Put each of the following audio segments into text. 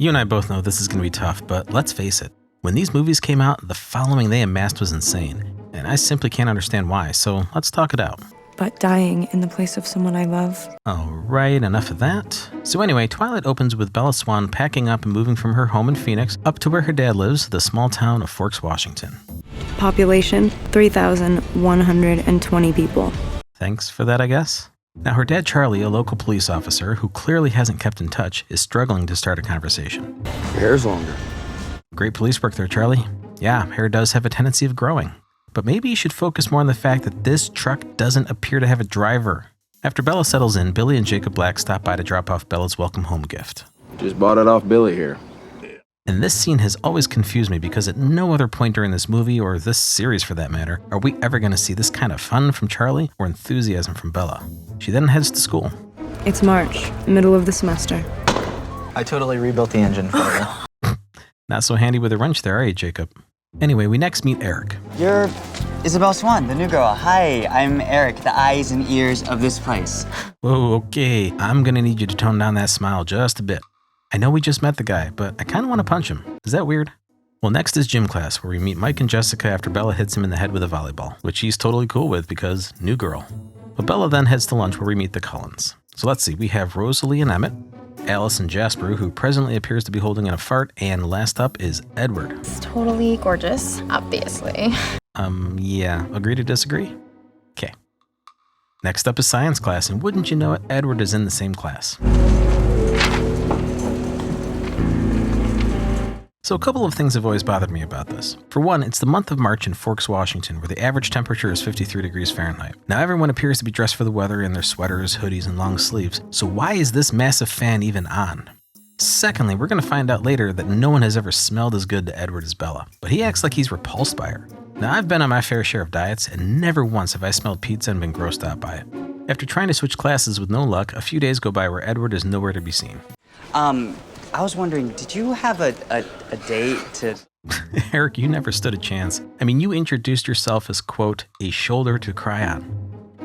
You and I both know this is going to be tough, but let's face it. When these movies came out, the following they amassed was insane, and I simply can't understand why, so let's talk it out. But dying in the place of someone I love. Alright, enough of that. So anyway, Twilight opens with Bella Swan packing up and moving from her home in Phoenix up to where her dad lives, the small town of Forks, Washington. Population, 3,120 people. Thanks for that, I guess. Now her dad Charlie, a local police officer who clearly hasn't kept in touch, is struggling to start a conversation. Your hair's longer. Great police work there, Charlie. Yeah, hair does have a tendency of growing. But maybe you should focus more on the fact that this truck doesn't appear to have a driver. After Bella settles in, Billy and Jacob Black stop by to drop off Bella's welcome home gift. Just bought it off Billy here. And this scene has always confused me because at no other point during this movie, or this series for that matter, are we ever going to see this kind of fun from Charlie or enthusiasm from Bella. She then heads to school. It's March, middle of the semester. I totally rebuilt the engine for you. Not so handy with a wrench there, are you, Jacob? Anyway, we next meet Eric. You're Isabel Swan, the new girl. Hi, I'm Eric, the eyes and ears of this place. Whoa, okay. I'm going to need you to tone down that smile just a bit. I know we just met the guy, but I kind of want to punch him. Is that weird? Well, next is gym class, where we meet Mike and Jessica after Bella hits him in the head with a volleyball, which he's totally cool with because new girl. But Bella then heads to lunch where we meet the Cullens. So let's see, we have Rosalie and Emmett, Alice and Jasper, who presently appears to be holding in a fart, and last up is Edward. It's totally gorgeous, obviously. Yeah, agree to disagree? Okay. Next up is science class, and wouldn't you know it, Edward is in the same class. So a couple of things have always bothered me about this. For one, it's the month of March in Forks, Washington, where the average temperature is 53 degrees Fahrenheit. Now everyone appears to be dressed for the weather in their sweaters, hoodies, and long sleeves, so why is this massive fan even on? Secondly, we're going to find out later that no one has ever smelled as good to Edward as Bella, but he acts like he's repulsed by her. Now I've been on my fair share of diets, and never once have I smelled pizza and been grossed out by it. After trying to switch classes with no luck, a few days go by where Edward is nowhere to be seen. I was wondering, did you have a date to... Eric, you never stood a chance. I mean, you introduced yourself as, quote, a shoulder to cry on.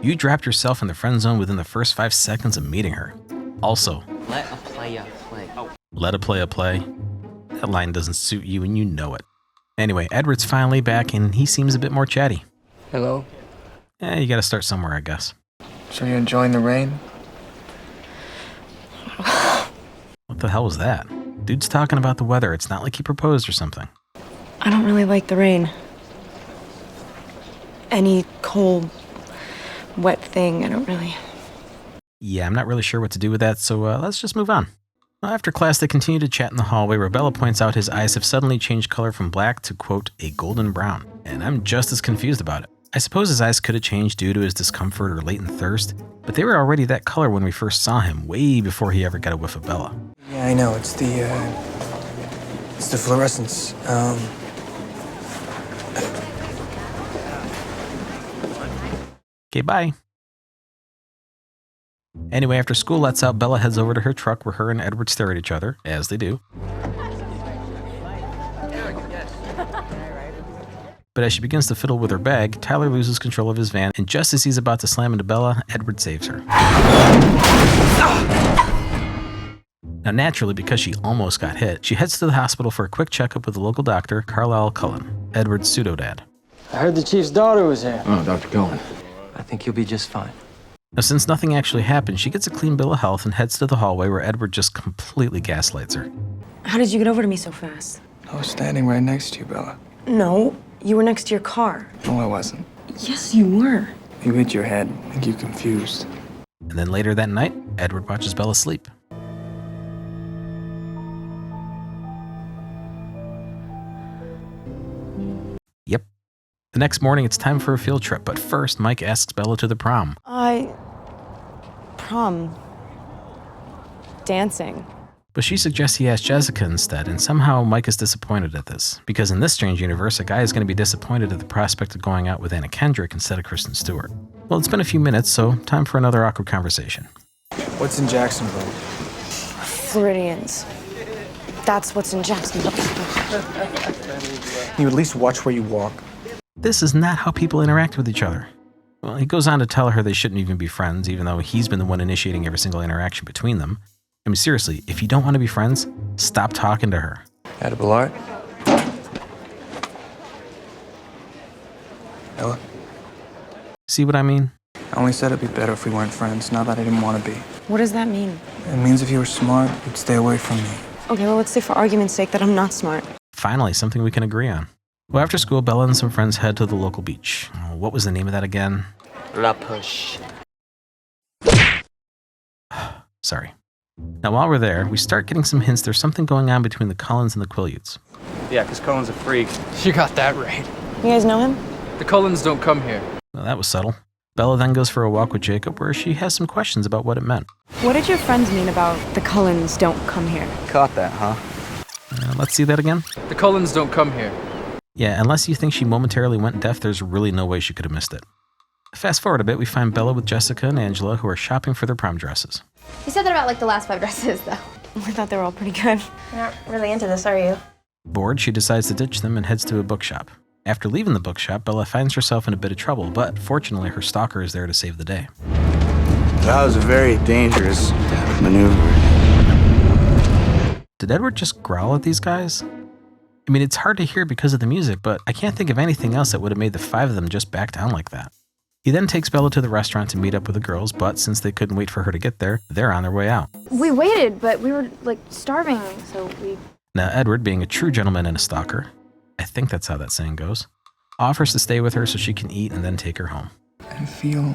You dropped yourself in the friend zone within the first 5 seconds of meeting her. Also, Let a playa play. Oh. let a play. That line doesn't suit you and you know it. Anyway, Edward's finally back and he seems a bit more chatty. Hello. You gotta start somewhere, I guess. So you're enjoying the rain? What the hell was that? Dude's talking about the weather. It's not like he proposed or something. I don't really like the rain. Any cold, wet thing, I don't really. Yeah, I'm not really sure what to do with that, so let's just move on. Well, after class, they continue to chat in the hallway where Bella points out his eyes have suddenly changed color from black to, quote, a golden brown. And I'm just as confused about it. I suppose his eyes could have changed due to his discomfort or latent thirst, but they were already that color when we first saw him, way before he ever got a whiff of Bella. Yeah, I know. It's the fluorescence. Okay, bye. Anyway, after school lets out, Bella heads over to her truck where her and Edward stare at each other, as they do. But as she begins to fiddle with her bag, Tyler loses control of his van, and just as he's about to slam into Bella, Edward saves her. Now naturally, because she almost got hit, she heads to the hospital for a quick checkup with the local doctor, Carlisle Cullen, Edward's pseudo-dad. I heard the chief's daughter was here. Oh, Dr. Cohen. I think you'll be just fine. Now since nothing actually happened, she gets a clean bill of health and heads to the hallway where Edward just completely gaslights her. How did you get over to me so fast? I was standing right next to you, Bella. No, you were next to your car. No, I wasn't. Yes, you were. You hit your head. I think you're confused. And then later that night, Edward watches Bella sleep. Yep. The next morning, it's time for a field trip, but first, Mike asks Bella to the prom. Prom. Dancing. But she suggests he ask Jessica instead, and somehow Mike is disappointed at this, because in this strange universe, a guy is going to be disappointed at the prospect of going out with Anna Kendrick instead of Kristen Stewart. Well, it's been a few minutes, so time for another awkward conversation. What's in Jacksonville? Floridians. That's what's in Jacksonville. You at least watch where you walk. This is not how people interact with each other. Well, he goes on to tell her they shouldn't even be friends, even though he's been the one initiating every single interaction between them. I mean, seriously, if you don't want to be friends, stop talking to her. Edible art? Ella, See what I mean? I only said it'd be better if we weren't friends, not that I didn't want to be. What does that mean? It means if you were smart, you'd stay away from me. Okay, well, let's say for argument's sake that I'm not smart. Finally, something we can agree on. Well, after school, Bella and some friends head to the local beach. Oh, what was the name of that again? La Push. Sorry. Now, while we're there, we start getting some hints there's something going on between the Cullens and the Quileutes. Yeah, because Cohen's a freak. You got that right. You guys know him? The Cullens don't come here. Well, that was subtle. Bella then goes for a walk with Jacob where she has some questions about what it meant. What did your friends mean about the Cullens don't come here? Caught that, huh? Let's see that again. The Cullens don't come here. Yeah, unless you think she momentarily went deaf, there's really no way she could have missed it. Fast forward a bit, we find Bella with Jessica and Angela who are shopping for their prom dresses. You said that about like the last 5 dresses, though. I thought they were all pretty good. You're not really into this, are you? Bored, she decides to ditch them and heads to a bookshop. After leaving the bookshop, Bella finds herself in a bit of trouble, but fortunately her stalker is there to save the day. That was a very dangerous maneuver. Did Edward just growl at these guys? I mean, it's hard to hear because of the music, but I can't think of anything else that would have made the 5 of them just back down like that. He then takes Bella to the restaurant to meet up with the girls, but since they couldn't wait for her to get there, they're on their way out. We waited, but we were like starving, so we... Now, Edward, being a true gentleman and a stalker, I think that's how that saying goes, offers to stay with her so she can eat and then take her home. I feel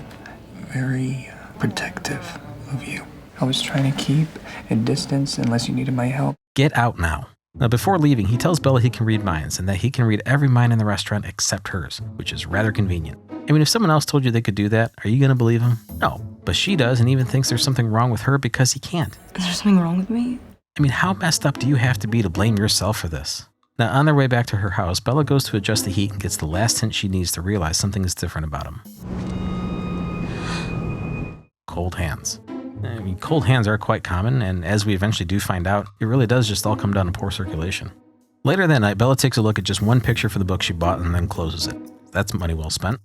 very protective of you. I was trying to keep a distance unless you needed my help. Get out now. Now, before leaving, he tells Bella he can read minds and that he can read every mind in the restaurant except hers, which is rather convenient. I mean, if someone else told you they could do that, are you going to believe him? No, but she does and even thinks there's something wrong with her because he can't. Is there something wrong with me? I mean, how messed up do you have to be to blame yourself for this? Now, on their way back to her house, Bella goes to adjust the heat and gets the last hint she needs to realize something is different about him. Cold hands. I mean, cold hands are quite common, and as we eventually do find out, it really does just all come down to poor circulation. Later that night, Bella takes a look at just one picture for the book she bought and then closes it. That's money well spent.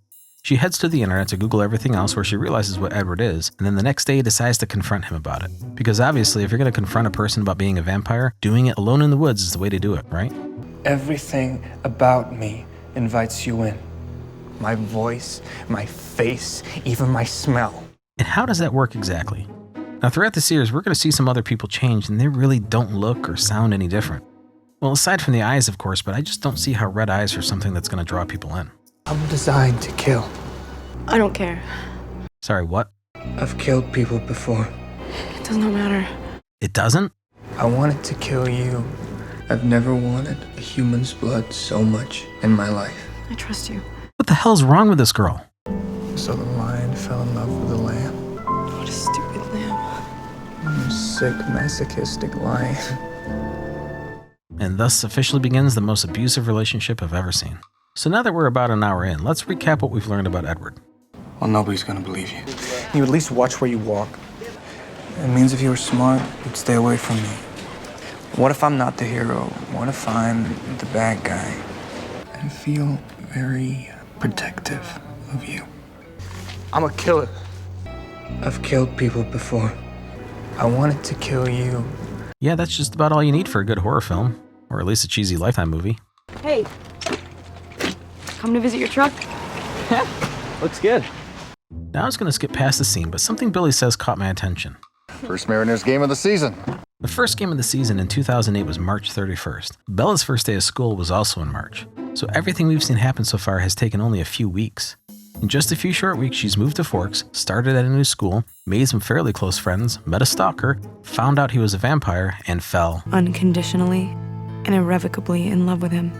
She heads to the internet to Google everything else where she realizes what Edward is, and then the next day decides to confront him about it. Because obviously, if you're going to confront a person about being a vampire, doing it alone in the woods is the way to do it, right? Everything about me invites you in. My voice, my face, even my smell. And how does that work exactly? Now, throughout the series, we're going to see some other people change, and they really don't look or sound any different. Well, aside from the eyes, of course, but I just don't see how red eyes are something that's going to draw people in. I'm designed to kill. I don't care. Sorry, what? I've killed people before. It does not matter. It doesn't? I wanted to kill you. I've never wanted a human's blood so much in my life. I trust you. What the hell's wrong with this girl? So the lion fell in love with the lamb. What a stupid lamb. Sick, masochistic lion. And thus officially begins the most abusive relationship I've ever seen. So now that we're about an hour in, let's recap what we've learned about Edward. Well, nobody's gonna believe you. You at least watch where you walk. It means if you were smart, you'd stay away from me. What if I'm not the hero? What if I'm the bad guy? I feel very protective of you. I'm a killer. I've killed people before. I wanted to kill you. Yeah, that's just about all you need for a good horror film, or at least a cheesy Lifetime movie. Hey. Come to visit your truck? Looks good. Now I was going to skip past the scene, but something Billy says caught my attention. First Mariners game of the season. The first game of the season in 2008 was March 31st. Bella's first day of school was also in March. So everything we've seen happen so far has taken only a few weeks. In just a few short weeks, she's moved to Forks, started at a new school, made some fairly close friends, met a stalker, found out he was a vampire, and fell Unconditionally and irrevocably in love with him.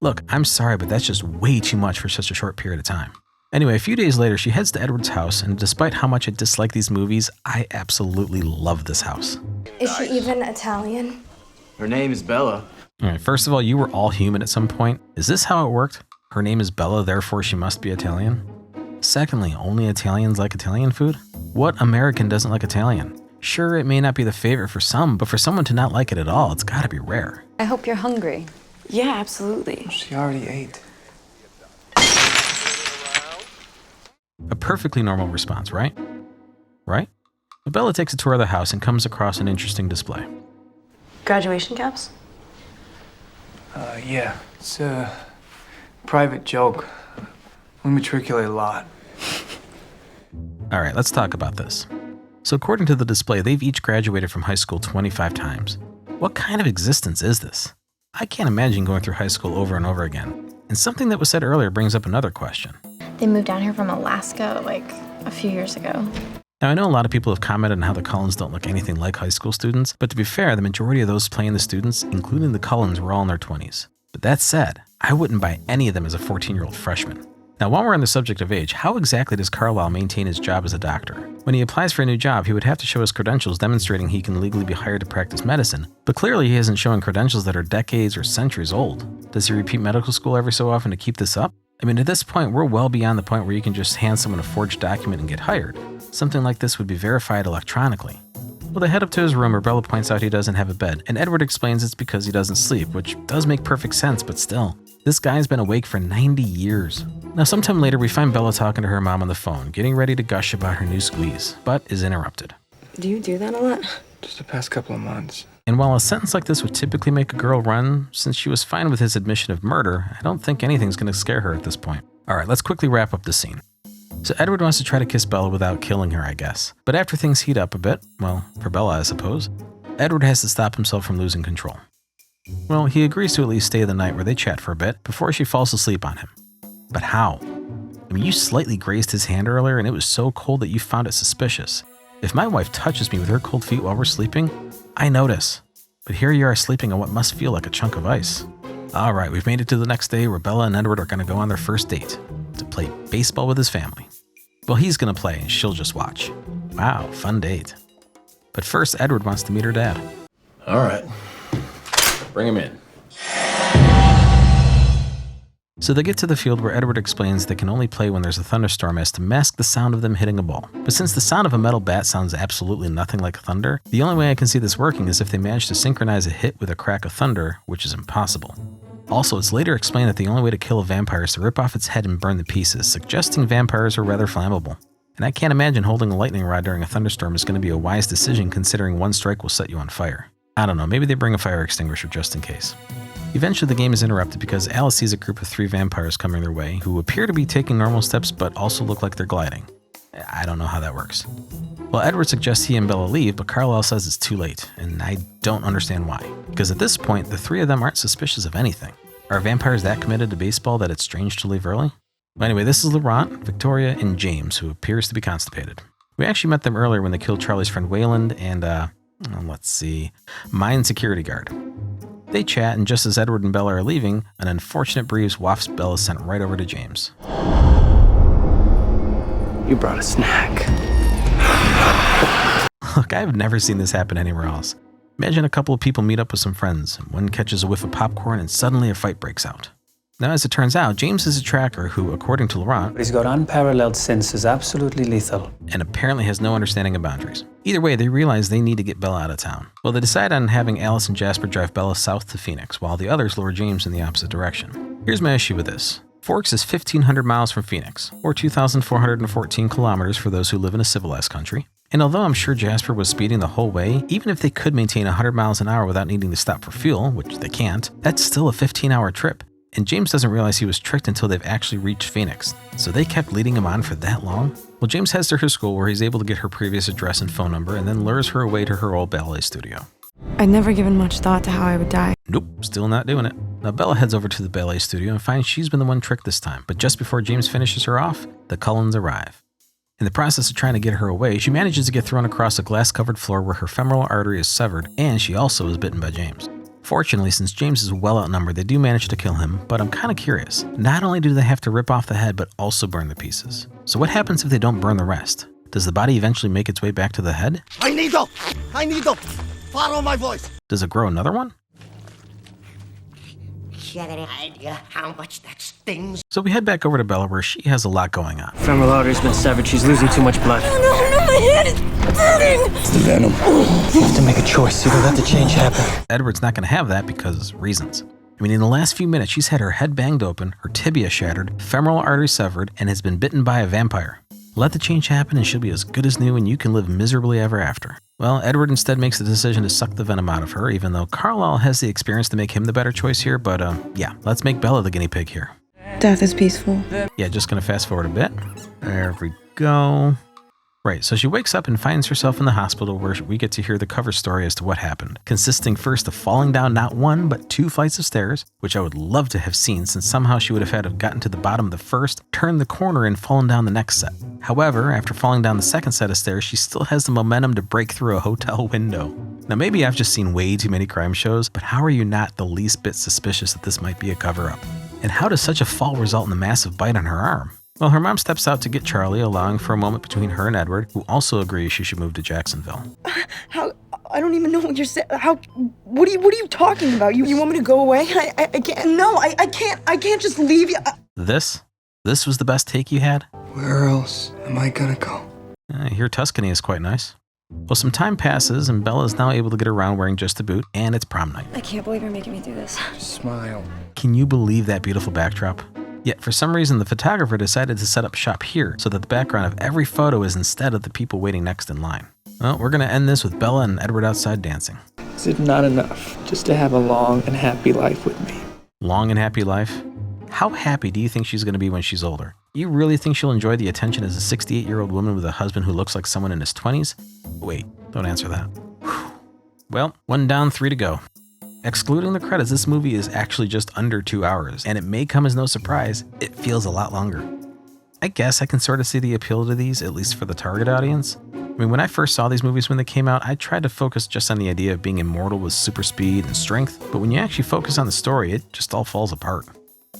Look, I'm sorry, but that's just way too much for such a short period of time. Anyway, a few days later, she heads to Edward's house, and despite how much I dislike these movies, I absolutely love this house. Is she even Italian? Her name is Bella. All right, first of all, you were all human at some point. Is this how it worked? Her name is Bella, therefore she must be Italian? Secondly, only Italians like Italian food? What American doesn't like Italian? Sure, it may not be the favorite for some, but for someone to not like it at all, it's gotta be rare. I hope you're hungry. Yeah, absolutely. She already ate. A perfectly normal response, right? Right? But Bella takes a tour of the house and comes across an interesting display. Graduation caps? Yeah, it's a private joke. We matriculate a lot. All right, let's talk about this. So according to the display, they've each graduated from high school 25 times. What kind of existence is this? I can't imagine going through high school over and over again. And something that was said earlier brings up another question. They moved down here from Alaska like a few years ago. Now, I know a lot of people have commented on how the Cullens don't look anything like high school students, but to be fair, the majority of those playing the students, including the Cullens, were all in their 20s. But that said, I wouldn't buy any of them as a 14-year-old freshman. Now, while we're on the subject of age, how exactly does Carlisle maintain his job as a doctor? When he applies for a new job, he would have to show his credentials demonstrating he can legally be hired to practice medicine, but clearly he isn't showing credentials that are decades or centuries old. Does he repeat medical school every so often to keep this up? I mean, at this point, we're well beyond the point where you can just hand someone a forged document and get hired. Something like this would be verified electronically. Well, they head up to his room where Bella points out he doesn't have a bed, and Edward explains it's because he doesn't sleep, which does make perfect sense, but still. This guy's been awake for 90 years. Now, sometime later, we find Bella talking to her mom on the phone, getting ready to gush about her new squeeze, but is interrupted. Do you do that a lot? Just the past couple of months. And while a sentence like this would typically make a girl run, since she was fine with his admission of murder, I don't think anything's going to scare her at this point. All right, let's quickly wrap up the scene. So Edward wants to try to kiss Bella without killing her, I guess. But after things heat up a bit, well, for Bella, I suppose, Edward has to stop himself from losing control. Well, he agrees to at least stay the night where they chat for a bit before she falls asleep on him. But how? I mean, you slightly grazed his hand earlier and it was so cold that you found it suspicious. If my wife touches me with her cold feet while we're sleeping, I notice. But here you are sleeping on what must feel like a chunk of ice. All right, we've made it to the next day where Bella and Edward are going to go on their first date to play baseball with his family. Well, he's going to play and she'll just watch. Wow, fun date. But first, Edward wants to meet her dad. All right. Bring him in. So they get to the field where Edward explains they can only play when there's a thunderstorm as to mask the sound of them hitting a ball. But since the sound of a metal bat sounds absolutely nothing like thunder, the only way I can see this working is if they manage to synchronize a hit with a crack of thunder, which is impossible. Also, it's later explained that the only way to kill a vampire is to rip off its head and burn the pieces, suggesting vampires are rather flammable. And I can't imagine holding a lightning rod during a thunderstorm is going to be a wise decision considering one strike will set you on fire. I don't know, maybe they bring a fire extinguisher just in case. Eventually the game is interrupted because Alice sees a group of 3 vampires coming their way who appear to be taking normal steps but also look like they're gliding. I don't know how that works. Well, Edward suggests he and Bella leave, but Carlisle says it's too late, and I don't understand why. Because at this point, the 3 of them aren't suspicious of anything. Are vampires that committed to baseball that it's strange to leave early? Well, anyway, this is Laurent, Victoria, and James, who appears to be constipated. We actually met them earlier when they killed Charlie's friend Wayland and, mine security guard. They chat, and just as Edward and Bella are leaving, an unfortunate breeze wafts Bella's scent right over to James. You brought a snack. Look, I've never seen this happen anywhere else. Imagine a couple of people meet up with some friends, one catches a whiff of popcorn, and suddenly a fight breaks out. Now, as it turns out, James is a tracker who, according to Laurent, He's got unparalleled senses, absolutely lethal. and apparently has no understanding of boundaries. Either way, they realize they need to get Bella out of town. Well, they decide on having Alice and Jasper drive Bella south to Phoenix, while the others lure James in the opposite direction. Here's my issue with this. Forks is 1,500 miles from Phoenix, or 2,414 kilometers for those who live in a civilized country. And although I'm sure Jasper was speeding the whole way, even if they could maintain 100 miles an hour without needing to stop for fuel, which they can't, that's still a 15-hour trip. And James doesn't realize he was tricked until they've actually reached Phoenix. So they kept leading him on for that long? Well, James heads to her school where he's able to get her previous address and phone number and then lures her away to her old ballet studio. I'd never given much thought to how I would die. Nope, still not doing it. Now Bella heads over to the ballet studio and finds she's been the one tricked this time. But just before James finishes her off, the Cullens arrive. In the process of trying to get her away, she manages to get thrown across a glass-covered floor where her femoral artery is severed, and she also is bitten by James. Fortunately, since James is well outnumbered, they do manage to kill him, but I'm kind of curious. Not only do they have to rip off the head, but also burn the pieces. So what happens if they don't burn the rest? Does the body eventually make its way back to the head? I need to follow my voice. Does it grow another one? You have any idea how much that stings? So we head back over to Bella where she has a lot going on. Femoral artery's been severed. She's losing too much blood. No, my head is burning! It's the venom. You have to make a choice. Either let the change happen. Edward's not going to have that because reasons. I mean, in the last few minutes, she's had her head banged open, her tibia shattered, femoral artery severed, and has been bitten by a vampire. Let the change happen and she'll be as good as new and you can live miserably ever after. Well, Edward instead makes the decision to suck the venom out of her, even though Carlisle has the experience to make him the better choice here, but yeah, let's make Bella the guinea pig here. Death is peaceful. Yeah, just gonna fast forward a bit. There we go. Right, so she wakes up and finds herself in the hospital where we get to hear the cover story as to what happened, consisting first of falling down not one, but 2 flights of stairs, which I would love to have seen since somehow she would have had to have gotten to the bottom of the first, turned the corner, and fallen down the next set. However, after falling down the second set of stairs, she still has the momentum to break through a hotel window. Now maybe I've just seen way too many crime shows, but how are you not the least bit suspicious that this might be a cover-up? And how does such a fall result in a massive bite on her arm? Well, her mom steps out to get Charlie, allowing for a moment between her and Edward, who also agrees she should move to Jacksonville. How? I don't even know what you're saying. How? What are you talking about? You want me to go away? I can't. No, I can't. I can't just leave you. This was the best take you had? Where else am I gonna go? I hear Tuscany is quite nice. Well, some time passes, and Bella is now able to get around wearing just a boot, and it's prom night. I can't believe you're making me do this. Smile. Can you believe that beautiful backdrop? Yet, for some reason, the photographer decided to set up shop here so that the background of every photo is instead of the people waiting next in line. Well, we're going to end this with Bella and Edward outside dancing. Is it not enough just to have a long and happy life with me? Long and happy life? How happy do you think she's going to be when she's older? You really think she'll enjoy the attention as a 68-year-old woman with a husband who looks like someone in his 20s? Wait, don't answer that. Whew. Well, 1 down, 3 to go. Excluding the credits, this movie is actually just under 2 hours, and it may come as no surprise, it feels a lot longer. I guess I can sort of see the appeal to these, at least for the target audience. I mean, when I first saw these movies when they came out, I tried to focus just on the idea of being immortal with super speed and strength, but when you actually focus on the story, it just all falls apart.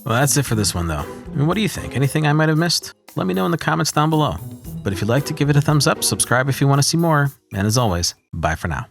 Well, that's it for this one, though. I mean, what do you think? Anything I might have missed? Let me know in the comments down below. But if you'd like to give it a thumbs up, subscribe if you want to see more, and as always, bye for now.